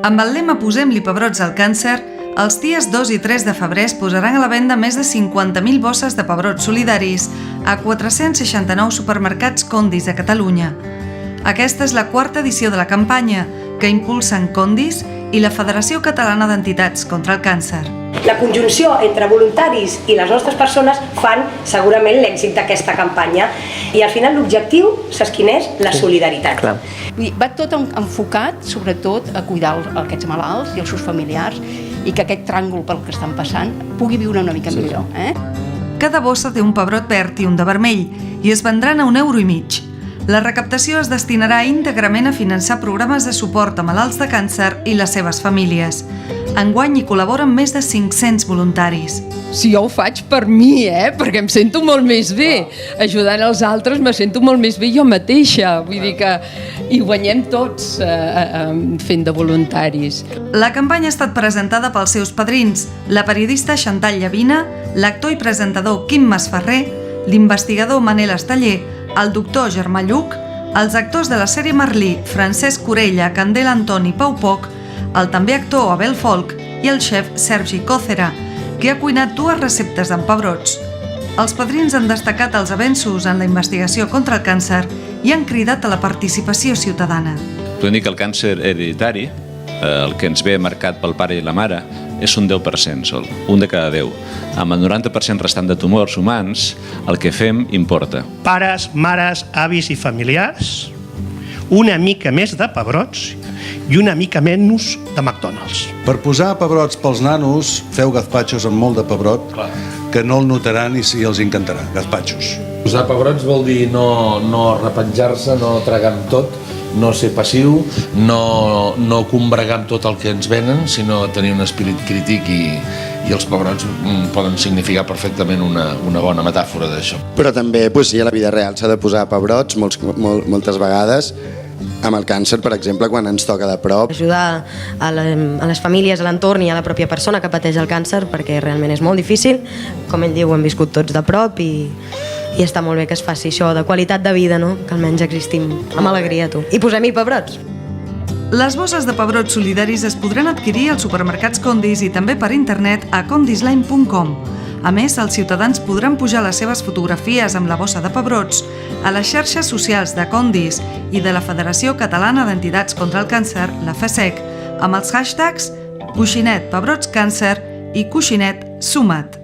Amb el lema Posem-li pebrots al càncer, els dies 2 i 3 de febrer es posaran a la venda més de 50.000 bosses de pebrots solidaris a 469 supermercats Condis a Catalunya. Aquesta és la quarta edició de la campanya que impulsen Condis i la Federació Catalana d'Entitats contra el Càncer. La conjunció entre voluntaris i les nostres persones fan segurament l'èxit d'aquesta campanya i al final l'objectiu, saps quin és? La solidaritat. Va tot enfocat sobretot a cuidar aquests malalts i els seus familiars i que aquest tràngol pel que estan passant pugui viure una mica millor. Cada bossa té un pebrot verd i un de vermell i es vendran a €1,50 €. La recaptació es destinarà íntegrament a finançar programes de suport a malalts de càncer i les seves famílies. Enguany hi col·laboren més de 500 voluntaris. Si jo ho faig per mi, perquè em sento molt més bé. Ajudant els altres me sento molt més bé jo mateixa. Vull dir que hi guanyem tots fent de voluntaris. La campanya ha estat presentada pels seus padrins, la periodista Xantal Llavina, l'actor i presentador Quim Masferrer, l'investigador Manel Esteller, el doctor Germà Lluc, els actors de la sèrie Merlí, Francesc Corella, Candela Antoni i Pau Poch, el també actor Abel Folk i el xef Sergi Còcera, que ha cuinat 2 receptes amb pebrots. Els padrins han destacat els avenços en la investigació contra el càncer i han cridat a la participació ciutadana. Podem dir que el càncer hereditari, el que ens ve marcat pel pare i la mare, és un 10% sol, un de cada 10. Amb el 90% restant de tumors humans, el que fem importa. Pares, mares, avis i familiars, una mica més de pebrots i una mica menys de McDonald's. Per posar pebrots pels nanos, feu gazpachos amb molt de pebrot, que no el notaran i els encantarà, gazpachos. Posar pebrots vol dir no repenjar-se, no tragar amb tot, no ser passiu, no combregar amb tot el que ens venen, sinó tenir un esperit crític i els pebrots poden significar perfectament una bona metàfora d'això. Però també, sí, a la vida real s'ha de posar pebrots moltes vegades, amb el càncer, per exemple, quan ens toca de prop. Ajudar a les famílies, a l'entorn i a la pròpia persona que pateix el càncer, perquè realment és molt difícil. Com ell diu, ho hem viscut tots de prop i està molt bé que es faci això de qualitat de vida, no? Que almenys existim amb alegria, tu. I posem-hi pebrots. Les bosses de pebrots solidaris es podran adquirir als supermercats Condis i també per internet a condisline.com. A més, els ciutadans podran pujar les seves fotografies amb la bossa de pebrots a les xarxes socials de Condis i de la Federació Catalana d'Entitats contra el Càncer, la FECEC, amb els hashtags Coixinet Pebrots Càncer i Coixinet Suma't.